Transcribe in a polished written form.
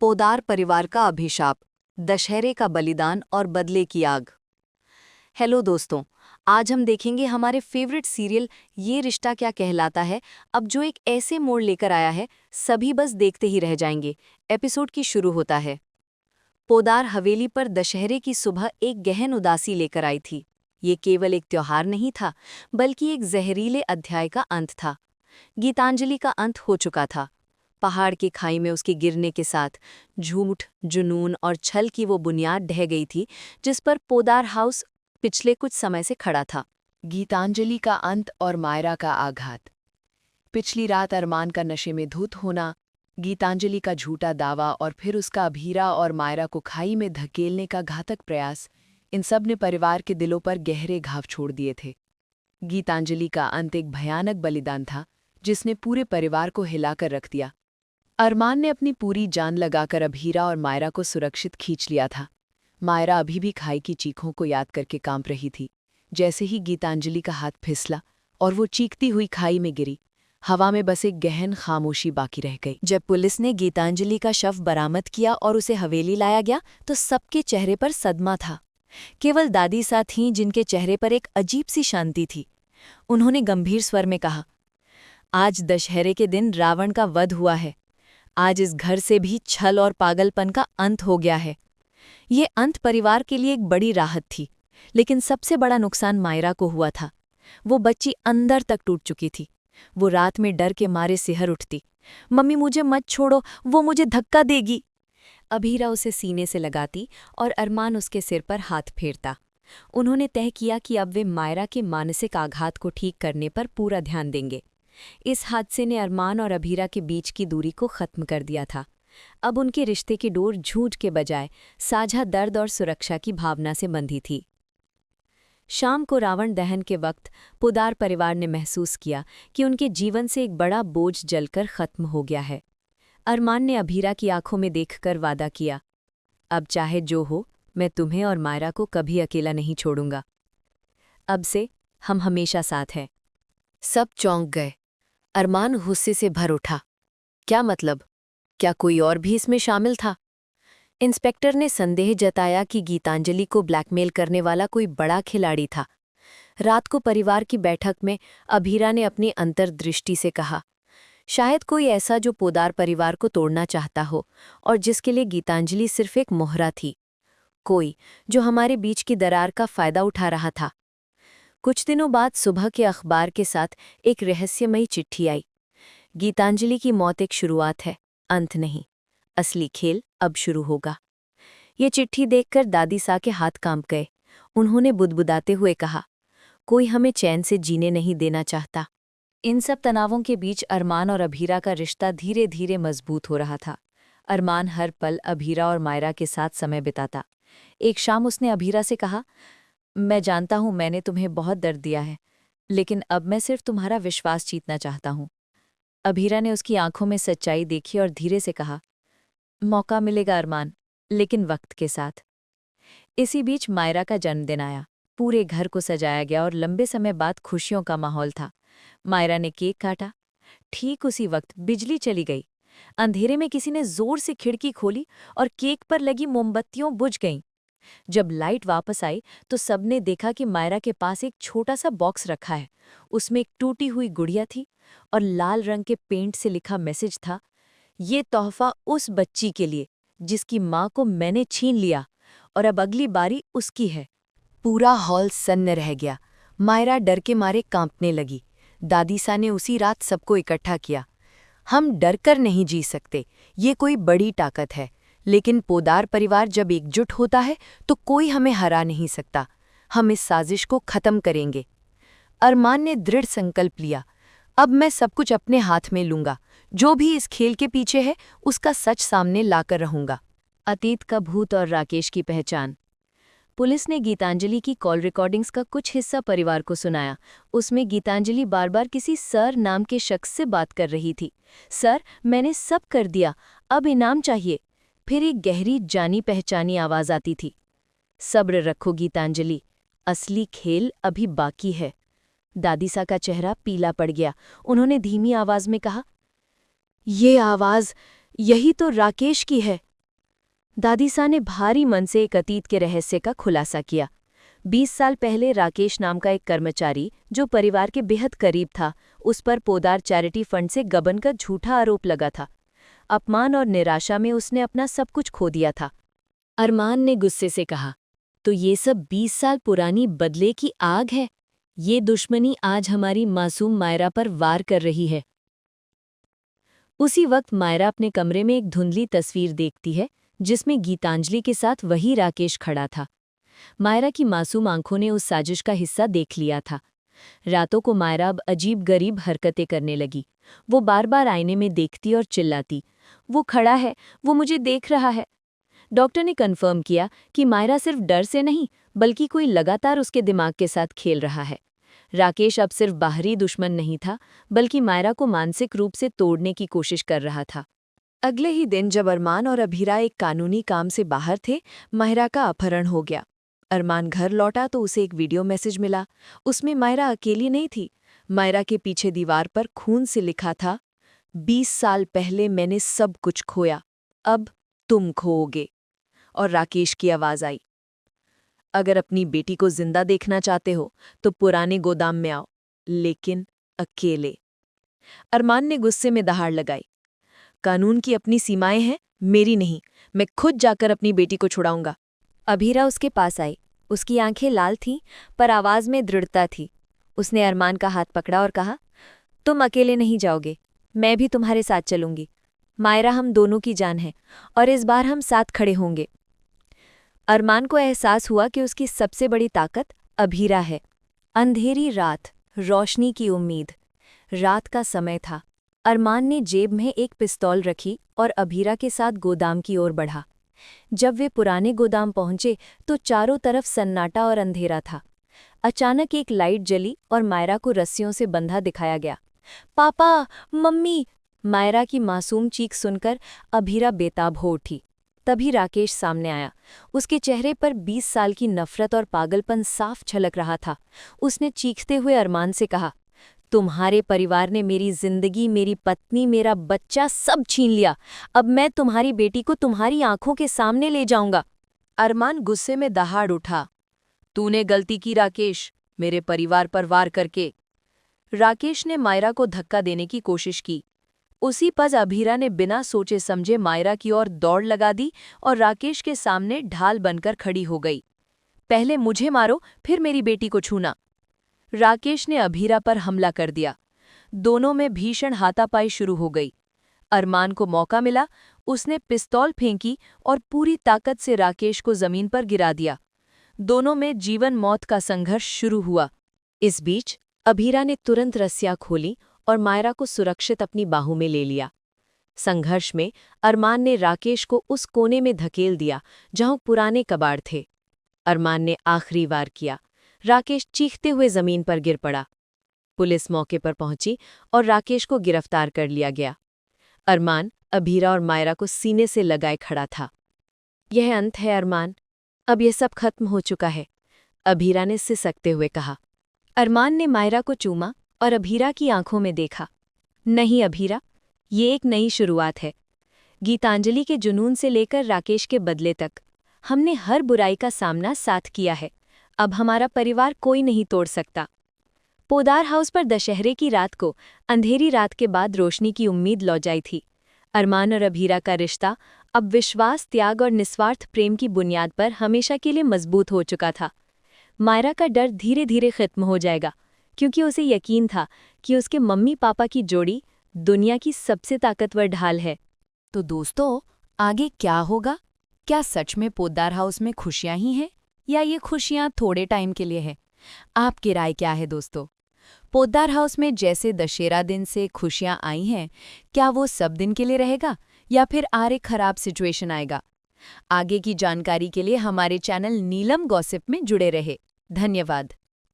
पोदार परिवार का अभिशाप, दशहरे का बलिदान और बदले की आग। हेलो दोस्तों, आज हम देखेंगे हमारे फेवरेट सीरियल ये रिश्ता क्या कहलाता है, अब जो एक ऐसे मोड़ लेकर आया है, सभी बस देखते ही रह जाएंगे। एपिसोड की शुरू होता है। पोदार हवेली पर दशहरे की सुबह एक गहन उदासी लेकर आई थी। ये केवल एक त्योहार नहीं था, बल्कि एक जहरीले अध्याय का अंत था। गीतांजलि का अंत हो चुका था। पहाड़ की खाई में उसके गिरने के साथ झूठ, जुनून और छल की वो बुनियाद ढह गई थी जिस पर पोदार हाउस पिछले कुछ समय से खड़ा था। गीतांजलि का अंत और मायरा का आघात। पिछली रात अरमान का नशे में धुत होना, गीतांजलि का झूठा दावा और फिर उसका अभीरा और मायरा को खाई में धकेलने का घातक प्रयास, इन सब ने परिवार के दिलों पर गहरे घाव छोड़ दिए थे। गीतांजलि का अंत एक भयानक बलिदान था जिसने पूरे परिवार को हिलाकर रख दिया। अरमान ने अपनी पूरी जान लगाकर अभीरा और मायरा को सुरक्षित खींच लिया था। मायरा अभी भी खाई की चीखों को याद करके कांप रही थी। जैसे ही गीतांजलि का हाथ फिसला और वो चीखती हुई खाई में गिरी, हवा में बस एक गहन खामोशी बाकी रह गई। जब पुलिस ने गीतांजलि का शव बरामद किया और उसे हवेली लाया गया तो सबके चेहरे पर सदमा था। केवल दादी सा थीं जिनके चेहरे पर एक अजीब सी शांति थी। उन्होंने गंभीर स्वर में कहा, आज दशहरे के दिन रावण का वध हुआ है। आज इस घर से भी छल और पागलपन का अंत हो गया है। ये अंत परिवार के लिए एक बड़ी राहत थी, लेकिन सबसे बड़ा नुकसान मायरा को हुआ था। वो बच्ची अंदर तक टूट चुकी थी। वो रात में डर के मारे सिहर उठती, मम्मी मुझे मत छोड़ो, वो मुझे धक्का देगी। अभीरा उसे सीने से लगाती और अरमान उसके सिर पर हाथ फेरता। उन्होंने तय किया कि अब वे मायरा के मानसिक आघात को ठीक करने पर पूरा ध्यान देंगे। इस हादसे ने अरमान और अभीरा के बीच की दूरी को खत्म कर दिया था। अब उनके रिश्ते की डोर झूठ के बजाय साझा दर्द और सुरक्षा की भावना से बंधी थी। शाम को रावण दहन के वक्त पोदार परिवार ने महसूस किया कि उनके जीवन से एक बड़ा बोझ जलकर खत्म हो गया है। अरमान ने अभीरा की आंखों में देखकर वादा किया, अब चाहे जो हो, मैं तुम्हें और मायरा को कभी अकेला नहीं छोड़ूंगा। अब से हम हमेशा साथ हैं। सब चौंक गए। अरमान गुस्से से भर उठा। क्या मतलब? क्या कोई और भी इसमें शामिल था? इंस्पेक्टर ने संदेह जताया कि गीतांजलि को ब्लैकमेल करने वाला कोई बड़ा खिलाड़ी था। रात को परिवार की बैठक में अभीरा ने अपनी अंतर्दृष्टि से कहा, शायद कोई ऐसा जो पोदार परिवार को तोड़ना चाहता हो और जिसके लिए गीतांजलि सिर्फ एक मोहरा थी। कोई जो हमारे बीच की दरार का फायदा उठा रहा था। कुछ दिनों बाद सुबह के अखबार के साथ एक रहस्यमयी चिट्ठी आई। गीतांजलि की मौत एक शुरुआत है, अंत नहीं। असली खेल अब शुरू होगा। ये चिट्ठी देखकर दादी सा के हाथ कांप गए। उन्होंने बुदबुदाते हुए कहा, कोई हमें चैन से जीने नहीं देना चाहता। इन सब तनावों के बीच अरमान और अभीरा का रिश्ता धीरे धीरे मजबूत हो रहा था। अरमान हर पल अभीरा और मायरा के साथ समय बिताता। एक शाम उसने अभीरा से कहा, मैं जानता हूं मैंने तुम्हें बहुत दर्द दिया है, लेकिन अब मैं सिर्फ तुम्हारा विश्वास जीतना चाहता हूं। अभीरा ने उसकी आंखों में सच्चाई देखी और धीरे से कहा, मौका मिलेगा अरमान, लेकिन वक्त के साथ। इसी बीच मायरा का जन्मदिन आया। पूरे घर को सजाया गया और लंबे समय बाद खुशियों का माहौल था। मायरा ने केक काटा। ठीक उसी वक्त बिजली चली गई। अंधेरे में किसी ने जोर से खिड़की खोली और केक पर लगी मोमबत्तियों बुझ गईं। जब लाइट वापस आई तो सबने देखा कि मायरा के पास एक छोटा सा बॉक्स रखा है। उसमें एक टूटी हुई गुड़िया थी और लाल रंग के पेंट से लिखा मैसेज था, ये तोहफा उस बच्ची के लिए जिसकी माँ को मैंने छीन लिया और अब अगली बारी उसकी है। पूरा हॉल सन्न रह गया। मायरा डर के मारे कांपने लगी। दादी सा ने उसी रात सबको इकट्ठा किया। हम डर कर नहीं जी सकते, ये कोई बड़ी ताकत है, लेकिन पोदार परिवार जब एकजुट होता है तो कोई हमें हरा नहीं सकता। हम इस साजिश को खत्म करेंगे। अरमान ने दृढ़ संकल्प लिया, अब मैं सब कुछ अपने हाथ में लूंगा। जो भी इस खेल के पीछे है उसका सच सामने लाकर रहूंगा। अतीत का भूत और राकेश की पहचान। पुलिस ने गीतांजलि की कॉल रिकॉर्डिंग्स का कुछ हिस्सा परिवार को सुनाया। उसमें गीतांजलि बार बार किसी सर नाम के शख्स से बात कर रही थी। सर, मैंने सब कर दिया, अब इनाम चाहिए। फिर एक गहरी जानी पहचानी आवाज आती थी, सब्र रखो गीतांजलि, असली खेल अभी बाकी है। दादी सा का चेहरा पीला पड़ गया। उन्होंने धीमी आवाज में कहा, ये आवाज, यही तो राकेश की है। दादीसा ने भारी मन से एक अतीत के रहस्य का खुलासा किया। 20 साल पहले राकेश नाम का एक कर्मचारी, जो परिवार के बेहद करीब था, उस पर पोदार चैरिटी फंड से गबन का झूठा आरोप लगा था। अपमान और निराशा में उसने अपना सब कुछ खो दिया था। अरमान ने गुस्से से कहा, तो ये सब 20 साल पुरानी बदले की आग है। ये दुश्मनी आज हमारी मासूम मायरा पर वार कर रही है। उसी वक्त मायरा अपने कमरे में एक धुंधली तस्वीर देखती है, जिसमें गीतांजलि के साथ वही राकेश खड़ा था। मायरा की मासूम आंखों ने उस साजिश का हिस्सा देख लिया था। रातों को मायरा अब अजीब-गरीब हरकतें करने लगी। वो बार-बार आईने में देखती और चिल्लाती, वो खड़ा है, वो मुझे देख रहा है। डॉक्टर ने कन्फर्म किया कि मायरा सिर्फ डर से नहीं, बल्कि कोई लगातार उसके दिमाग के साथ खेल रहा है। राकेश अब सिर्फ बाहरी दुश्मन नहीं था, बल्कि मायरा को मानसिक रूप से तोड़ने की कोशिश कर रहा था। अगले ही दिन जब अरमान और अभीरा एक कानूनी काम से बाहर थे, मायरा का अपहरण हो गया। अरमान घर लौटा तो उसे एक वीडियो मैसेज मिला। उसमें मायरा अकेली नहीं थी। मायरा के पीछे दीवार पर खून से लिखा था, 20 साल पहले मैंने सब कुछ खोया, अब तुम खोओगे। और राकेश की आवाज आई, अगर अपनी बेटी को जिंदा देखना चाहते हो तो पुराने गोदाम में आओ, लेकिन अकेले। अरमान ने गुस्से में दहाड़ लगाई, कानून की अपनी सीमाएं हैं, मेरी नहीं। मैं खुद जाकर अपनी बेटी को छुड़ाऊंगा। अभीरा उसके पास आई। उसकी आंखें लाल थीं, पर आवाज में दृढ़ता थी। उसने अरमान का हाथ पकड़ा और कहा, तुम अकेले नहीं जाओगे, मैं भी तुम्हारे साथ चलूंगी। मायरा हम दोनों की जान है, और इस बार हम साथ खड़े होंगे। अरमान को एहसास हुआ कि उसकी सबसे बड़ी ताकत अभीरा है। अंधेरी रात, रोशनी की उम्मीद। रात का समय था। अरमान ने जेब में एक पिस्तौल रखी और अभीरा के साथ गोदाम की ओर बढ़ा। जब वे पुराने गोदाम पहुंचे तो चारों तरफ सन्नाटा और अंधेरा था। अचानक एक लाइट जली और मायरा को रस्सियों से बंधा दिखाया गया। पापा, मम्मी! मायरा की मासूम चीख सुनकर अभीरा बेताब हो उठी। तभी राकेश सामने आया। उसके चेहरे पर 20 साल की नफरत और पागलपन साफ झलक रहा था। उसने चीखते हुए अरमान से कहा, तुम्हारे परिवार ने मेरी जिंदगी, मेरी पत्नी, मेरा बच्चा सब छीन लिया। अब मैं तुम्हारी बेटी को तुम्हारी आंखों के सामने ले जाऊंगा। अरमान गुस्से में दहाड़ उठा, तूने गलती की राकेश, मेरे परिवार पर वार करके। राकेश ने मायरा को धक्का देने की कोशिश की। उसी पल अभीरा ने बिना सोचे समझे मायरा की ओर दौड़ लगा दी और राकेश के सामने ढाल बनकर खड़ी हो गई। पहले मुझे मारो, फिर मेरी बेटी को छूना। राकेश ने अभीरा पर हमला कर दिया। दोनों में भीषण हाथापाई शुरू हो गई। अरमान को मौका मिला, उसने पिस्तौल फेंकी और पूरी ताकत से राकेश को जमीन पर गिरा दिया। दोनों में जीवन मौत का संघर्ष शुरू हुआ। इस बीच अभीरा ने तुरंत रस्सियां खोली और मायरा को सुरक्षित अपनी बाहों में ले लिया। संघर्ष में अरमान ने राकेश को उस कोने में धकेल दिया जहां पुराने कबाड़ थे। अरमान ने आखिरी वार किया। राकेश चीखते हुए जमीन पर गिर पड़ा। पुलिस मौके पर पहुंची और राकेश को गिरफ्तार कर लिया गया। अरमान अभीरा और मायरा को सीने से लगाए खड़ा था। यह अंत है अरमान, अब यह सब खत्म हो चुका है, अभीरा ने सिसकते हुए कहा। अरमान ने मायरा को चूमा और अभीरा की आंखों में देखा। नहीं अभीरा, ये एक नई शुरुआत है। गीतांजलि के जुनून से लेकर राकेश के बदले तक हमने हर बुराई का सामना साथ किया है। अब हमारा परिवार कोई नहीं तोड़ सकता। पोदार हाउस पर दशहरे की रात को अंधेरी रात के बाद रोशनी की उम्मीद लौटाई थी। अरमान और अभीरा का रिश्ता अब विश्वास, त्याग और निस्वार्थ प्रेम की बुनियाद पर हमेशा के लिए मजबूत हो चुका था। मायरा का डर धीरे धीरे खत्म हो जाएगा, क्योंकि उसे यकीन था कि उसके मम्मी पापा की जोड़ी दुनिया की सबसे ताकतवर ढाल है। तो दोस्तों, आगे क्या होगा? क्या सच में पोद्दार हाउस में खुशियां ही हैं, या ये खुशियां थोड़े टाइम के लिए है? आपकी राय क्या है दोस्तों? पोद्दार हाउस में जैसे दशहरा दिन से खुशियां आई हैं, क्या वो सब दिन के लिए रहेगा, या फिर आरे खराब सिचुएशन आएगा? आगे की जानकारी के लिए हमारे चैनल नीलम गॉसिप में जुड़े रहे। धन्यवाद।